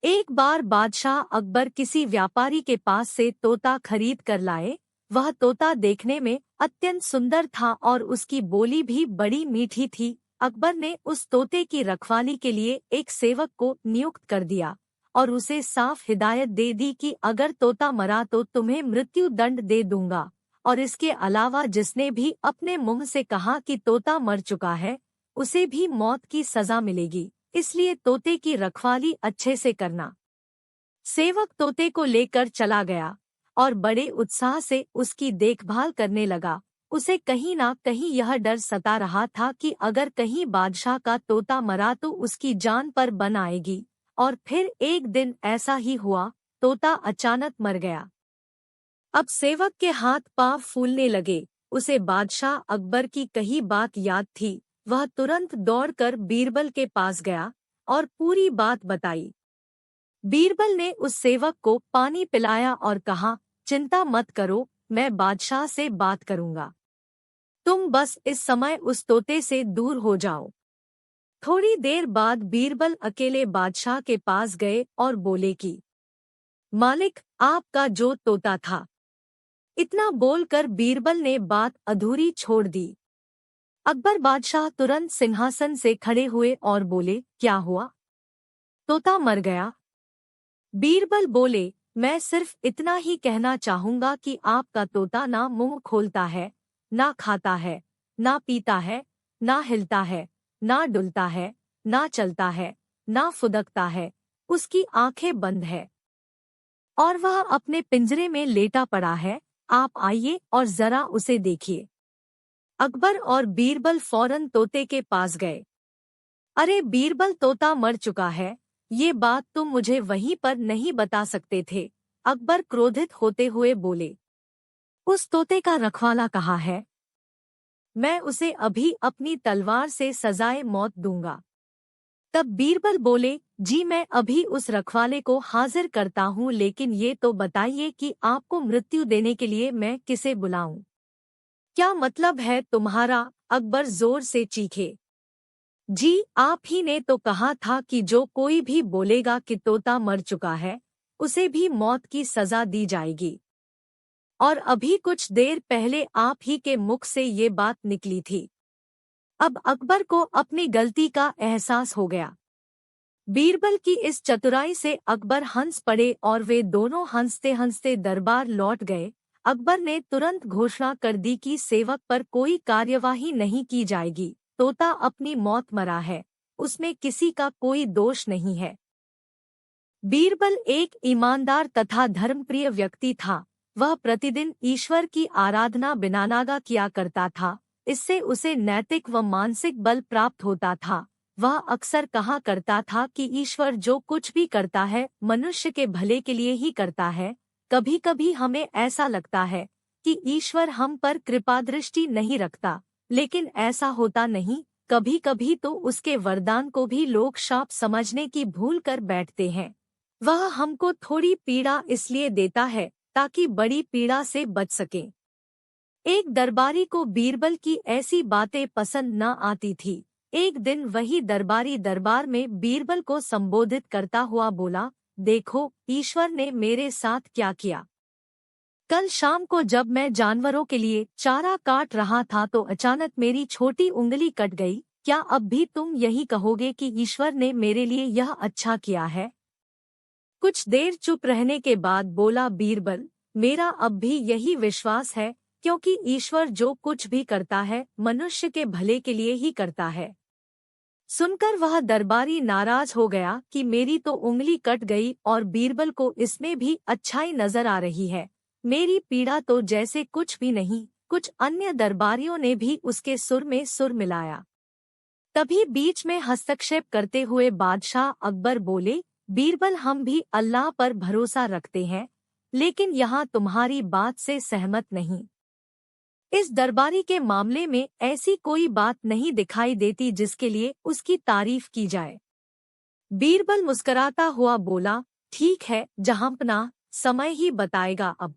एक बार बादशाह अकबर किसी व्यापारी के पास से तोता खरीद कर लाए। वह तोता देखने में अत्यंत सुंदर था और उसकी बोली भी बड़ी मीठी थी। अकबर ने उस तोते की रखवाली के लिए एक सेवक को नियुक्त कर दिया और उसे साफ हिदायत दे दी कि अगर तोता मरा तो तुम्हें मृत्यु दंड दे दूंगा, और इसके अलावा जिसने भी अपने मुंह से कहा कि तोता मर चुका है उसे भी मौत की सजा मिलेगी, इसलिए तोते की रखवाली अच्छे से करना। सेवक तोते को लेकर चला गया और बड़े उत्साह से उसकी देखभाल करने लगा। उसे कहीं ना कहीं यह डर सता रहा था कि अगर कहीं बादशाह का तोता मरा तो उसकी जान पर बन आएगी। और फिर एक दिन ऐसा ही हुआ, तोता अचानक मर गया। अब सेवक के हाथ पांव फूलने लगे। उसे बादशाह अकबर की कही बात याद थी। वह तुरंत दौड़कर बीरबल के पास गया और पूरी बात बताई। बीरबल ने उस सेवक को पानी पिलाया और कहा, चिंता मत करो, मैं बादशाह से बात करूंगा। तुम बस इस समय उस तोते से दूर हो जाओ। थोड़ी देर बाद बीरबल अकेले बादशाह के पास गए और बोले कि मालिक, आपका जो तोता था। इतना बोलकर बीरबल ने बात अधूरी छोड़ दी। अकबर बादशाह तुरंत सिंहासन से खड़े हुए और बोले, क्या हुआ? तोता मर गया। बीरबल बोले, मैं सिर्फ इतना ही कहना चाहूंगा कि आपका तोता ना मुंह खोलता है, ना खाता है, ना पीता है, ना हिलता है, ना डुलता है, ना चलता है, ना फुदकता है। उसकी आंखें बंद है और वह अपने पिंजरे में लेटा पड़ा है। आप आइए और जरा उसे देखिए। अकबर और बीरबल फौरन तोते के पास गए। अरे बीरबल, तोता मर चुका है, ये बात तुम मुझे वहीं पर नहीं बता सकते थे? अकबर क्रोधित होते हुए बोले। उस तोते का रखवाला कहाँ है? मैं उसे अभी अपनी तलवार से सजाए मौत दूंगा। तब बीरबल बोले, जी मैं अभी उस रखवाले को हाजिर करता हूँ, लेकिन ये तो बताइए कि आपको मृत्यु देने के लिए मैं किसे बुलाऊं? क्या मतलब है तुम्हारा? अकबर जोर से चीखे। जी, आप ही ने तो कहा था कि जो कोई भी बोलेगा कि तोता मर चुका है उसे भी मौत की सजा दी जाएगी। और अभी कुछ देर पहले आप ही के मुख से ये बात निकली थी। अब अकबर को अपनी गलती का एहसास हो गया। बीरबल की इस चतुराई से अकबर हंस पड़े और वे दोनों हंसते हंसते दरबार लौट गए। अकबर ने तुरंत घोषणा कर दी कि सेवक पर कोई कार्यवाही नहीं की जाएगी। तोता अपनी मौत मरा है, उसमें किसी का कोई दोष नहीं है। बीरबल एक ईमानदार तथा धर्मप्रिय व्यक्ति था। वह प्रतिदिन ईश्वर की आराधना बिना नागा किया करता था। इससे उसे नैतिक व मानसिक बल प्राप्त होता था। वह अक्सर कहा करता था कि ईश्वर जो कुछ भी करता है मनुष्य के भले के लिए ही करता है। कभी कभी हमें ऐसा लगता है कि ईश्वर हम पर कृपा दृष्टि नहीं रखता, लेकिन ऐसा होता नहीं। कभी कभी तो उसके वरदान को भी लोग शाप समझने की भूल कर बैठते हैं। वह हमको थोड़ी पीड़ा इसलिए देता है ताकि बड़ी पीड़ा से बच सके। एक दरबारी को बीरबल की ऐसी बातें पसंद न आती थी। एक दिन वही दरबारी दरबार में बीरबल को संबोधित करता हुआ बोला, देखो ईश्वर ने मेरे साथ क्या किया। कल शाम को जब मैं जानवरों के लिए चारा काट रहा था तो अचानक मेरी छोटी उंगली कट गई। क्या अब भी तुम यही कहोगे कि ईश्वर ने मेरे लिए यह अच्छा किया है? कुछ देर चुप रहने के बाद बोला बीरबल, मेरा अब भी यही विश्वास है, क्योंकि ईश्वर जो कुछ भी करता है मनुष्य के भले के लिए ही करता है। सुनकर वह दरबारी नाराज हो गया कि मेरी तो उंगली कट गई और बीरबल को इसमें भी अच्छाई नजर आ रही है। मेरी पीड़ा तो जैसे कुछ भी नहीं। कुछ अन्य दरबारियों ने भी उसके सुर में सुर मिलाया। तभी बीच में हस्तक्षेप करते हुए बादशाह अकबर बोले, बीरबल, हम भी अल्लाह पर भरोसा रखते हैं, लेकिन यहाँ तुम्हारी बात से सहमत नहीं। इस दरबारी के मामले में ऐसी कोई बात नहीं दिखाई देती जिसके लिए उसकी तारीफ की जाए। बीरबल मुस्कुराता हुआ बोला, ठीक है जहांपनाह, समय ही बताएगा। अब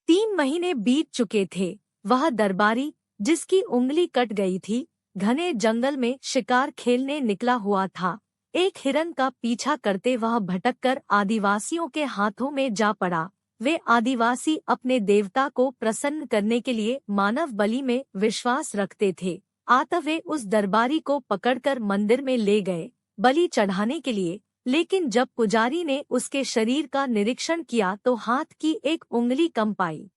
3 महीने बीत चुके थे। वह दरबारी जिसकी उंगली कट गई थी घने जंगल में शिकार खेलने निकला हुआ था। एक हिरन का पीछा करते वह भटककर आदिवासियों के हाथों में जा पड़ा। वे आदिवासी अपने देवता को प्रसन्न करने के लिए मानव बलि में विश्वास रखते थे। अतः वे उस दरबारी को पकड़कर मंदिर में ले गए बलि चढ़ाने के लिए। लेकिन जब पुजारी ने उसके शरीर का निरीक्षण किया तो हाथ की एक उंगली कम पाई।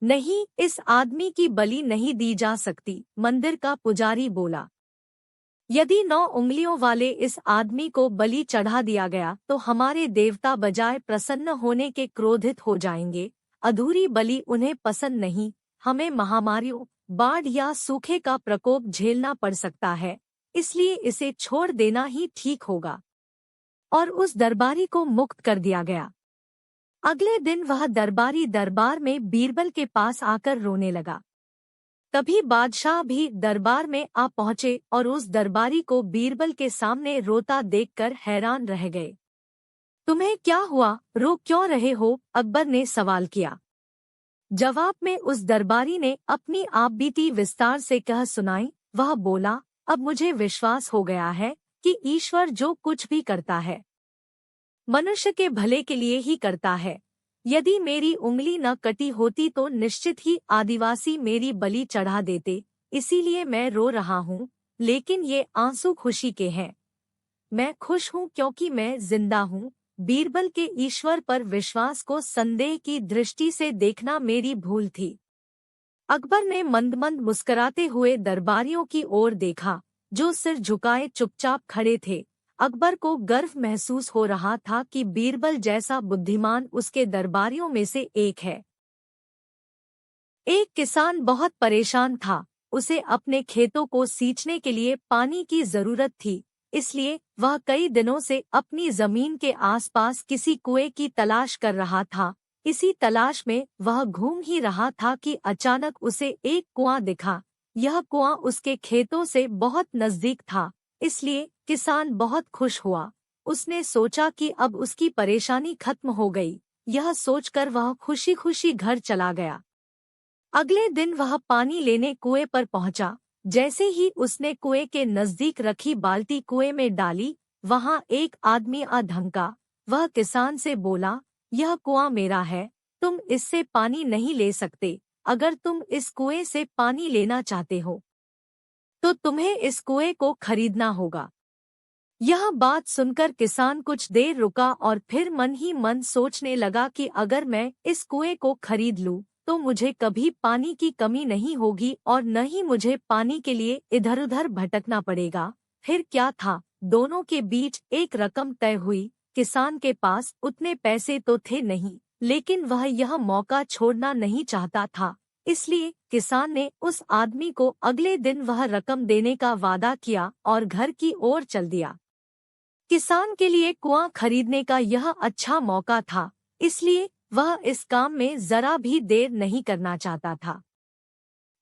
नहीं, इस आदमी की बलि नहीं दी जा सकती, मंदिर का पुजारी बोला। यदि 9 उंगलियों वाले इस आदमी को बलि चढ़ा दिया गया तो हमारे देवता बजाय प्रसन्न होने के क्रोधित हो जाएंगे। अधूरी बलि उन्हें पसंद नहीं। हमें महामारियों, बाढ़ या सूखे का प्रकोप झेलना पड़ सकता है, इसलिए इसे छोड़ देना ही ठीक होगा। और उस दरबारी को मुक्त कर दिया गया। अगले दिन वह दरबारी दरबार में बीरबल के पास आकर रोने लगा। तभी बादशाह भी दरबार में आ पहुंचे और उस दरबारी को बीरबल के सामने रोता देखकर हैरान रह गए। तुम्हें क्या हुआ, रो क्यों रहे हो? अकबर ने सवाल किया। जवाब में उस दरबारी ने अपनी आपबीती विस्तार से कह सुनाई। वह बोला, अब मुझे विश्वास हो गया है कि ईश्वर जो कुछ भी करता है मनुष्य के भले के लिए ही करता है। यदि मेरी उंगली न कटी होती तो निश्चित ही आदिवासी मेरी बलि चढ़ा देते, इसीलिए मैं रो रहा हूँ। लेकिन ये आंसू खुशी के हैं। मैं खुश हूँ क्योंकि मैं जिंदा हूँ। बीरबल के ईश्वर पर विश्वास को संदेह की दृष्टि से देखना मेरी भूल थी। अकबर ने मंद मंद मुस्कुराते हुए दरबारियों की ओर देखा, जो सिर झुकाए चुपचाप खड़े थे। अकबर को गर्व महसूस हो रहा था कि बीरबल जैसा बुद्धिमान उसके दरबारियों में से एक है। एक किसान बहुत परेशान था। उसे अपने खेतों को सींचने के लिए पानी की जरूरत थी, इसलिए वह कई दिनों से अपनी जमीन के आसपास किसी कुएं की तलाश कर रहा था। इसी तलाश में वह घूम ही रहा था कि अचानक उसे एक कुआं दिखा। यह कुआं उसके खेतों से बहुत नजदीक था, इसलिए किसान बहुत खुश हुआ। उसने सोचा कि अब उसकी परेशानी खत्म हो गई। यह सोचकर वह खुशी खुशी घर चला गया। अगले दिन वह पानी लेने कुएं पर पहुंचा। जैसे ही उसने कुएं के नजदीक रखी बाल्टी कुएं में डाली, वहां एक आदमी आ धमका। वह किसान से बोला, यह कुआं मेरा है, तुम इससे पानी नहीं ले सकते। अगर तुम इस कुएं से पानी लेना चाहते हो तो तुम्हें इस कुएं को खरीदना होगा। यह बात सुनकर किसान कुछ देर रुका और फिर मन ही मन सोचने लगा कि अगर मैं इस कुएं को खरीद लूं तो मुझे कभी पानी की कमी नहीं होगी और न ही मुझे पानी के लिए इधर-उधर भटकना पड़ेगा। फिर क्या था, दोनों के बीच एक रकम तय हुई। किसान के पास उतने पैसे तो थे नहीं, लेकिन वह यह मौका छोड़ना नहीं चाहता था। इसलिए किसान ने उस आदमी को अगले दिन वह रकम देने का वादा किया और घर की ओर चल दिया। किसान के लिए कुआं खरीदने का यह अच्छा मौका था, इसलिए वह इस काम में जरा भी देर नहीं करना चाहता था।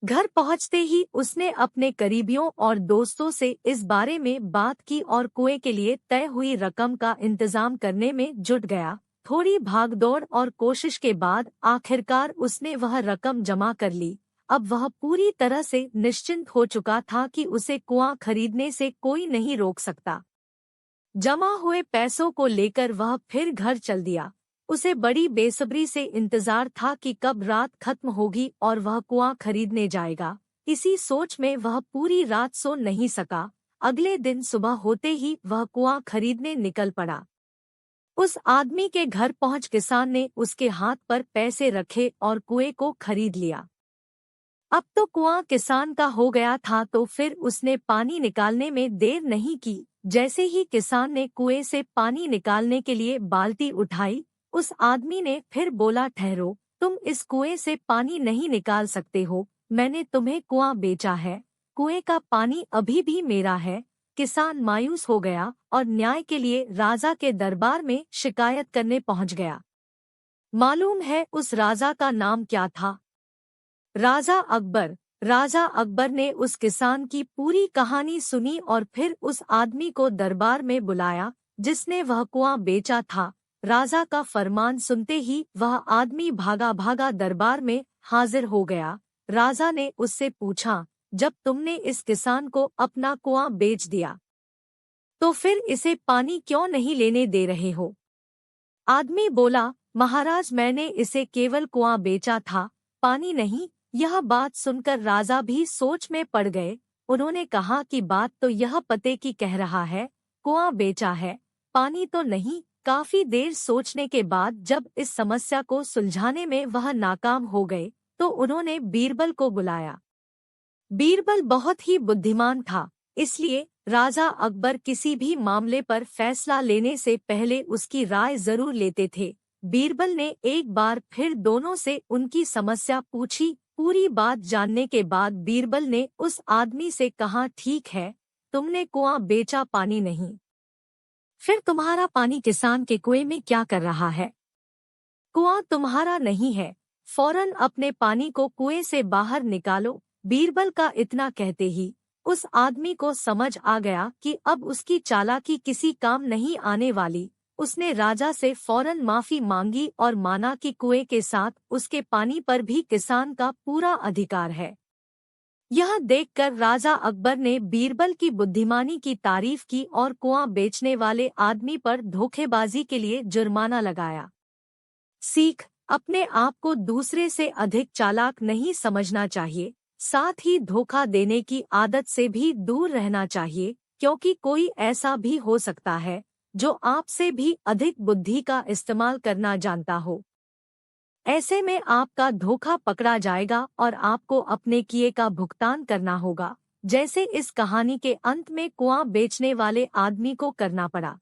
घर पहुंचते ही उसने अपने करीबियों और दोस्तों से इस बारे में बात की और कुएं के लिए तय हुई रकम का इंतजाम करने में जुट गया। थोड़ी भागदौड़ और कोशिश के बाद आखिरकार उसने वह रकम जमा कर ली। अब वह पूरी तरह से निश्चिंत हो चुका था कि उसे कुआं खरीदने से कोई नहीं रोक सकता। जमा हुए पैसों को लेकर वह फिर घर चल दिया। उसे बड़ी बेसब्री से इंतजार था कि कब रात खत्म होगी और वह कुआं खरीदने जाएगा। इसी सोच में वह पूरी रात सो नहीं सका। अगले दिन सुबह होते ही वह कुआं खरीदने निकल पड़ा। उस आदमी के घर पहुंच किसान ने उसके हाथ पर पैसे रखे और कुएं को खरीद लिया। अब तो कुआं किसान का हो गया था, तो फिर उसने पानी निकालने में देर नहीं की। जैसे ही किसान ने कुएं से पानी निकालने के लिए बाल्टी उठाई, उस आदमी ने फिर बोला, ठहरो, तुम इस कुएं से पानी नहीं निकाल सकते हो। मैंने तुम्हें कुआं बेचा है, कुएं का पानी अभी भी मेरा है। किसान मायूस हो गया और न्याय के लिए राजा के दरबार में शिकायत करने पहुंच गया। मालूम है उस राजा का नाम क्या था? राजा अकबर। राजा अकबर ने उस किसान की पूरी कहानी सुनी और फिर उस आदमी को दरबार में बुलाया जिसने वह कुआं बेचा था। राजा का फरमान सुनते ही वह आदमी भागा भागा दरबार में हाजिर हो गया। राजा ने उससे पूछा, जब तुमने इस किसान को अपना कुआं बेच दिया तो फिर इसे पानी क्यों नहीं लेने दे रहे हो? आदमी बोला, महाराज मैंने इसे केवल कुआं बेचा था, पानी नहीं। यह बात सुनकर राजा भी सोच में पड़ गए। उन्होंने कहा कि बात तो यह पते की कह रहा है, कुआं बेचा है, पानी तो नहीं। काफी देर सोचने के बाद जब इस समस्या को सुलझाने में वह नाकाम हो गए, तो उन्होंने बीरबल को बुलाया। बीरबल बहुत ही बुद्धिमान था, इसलिए राजा अकबर किसी भी मामले पर फैसला लेने से पहले उसकी राय जरूर लेते थे। बीरबल ने एक बार फिर दोनों से उनकी समस्या पूछी। पूरी बात जानने के बाद बीरबल ने उस आदमी से कहा, ठीक है, तुमने कुआं बेचा, पानी नहीं, फिर तुम्हारा पानी किसान के कुएं में क्या कर रहा है? कुआं तुम्हारा नहीं है, फौरन अपने पानी को कुएं से बाहर निकालो। बीरबल का इतना कहते ही उस आदमी को समझ आ गया कि अब उसकी चालाकी किसी काम नहीं आने वाली। उसने राजा से फौरन माफी मांगी और माना कि कुएं के साथ उसके पानी पर भी किसान का पूरा अधिकार है। यह देखकर राजा अकबर ने बीरबल की बुद्धिमानी की तारीफ की और कुआं बेचने वाले आदमी पर धोखेबाजी के लिए जुर्माना लगाया। सीख, अपने आप को दूसरे से अधिक चालाक नहीं समझना चाहिए, साथ ही धोखा देने की आदत से भी दूर रहना चाहिए, क्योंकि कोई ऐसा भी हो सकता है जो आपसे भी अधिक बुद्धि का इस्तेमाल करना जानता हो। ऐसे में आपका धोखा पकड़ा जाएगा और आपको अपने किए का भुगतान करना होगा, जैसे इस कहानी के अंत में कुआं बेचने वाले आदमी को करना पड़ा।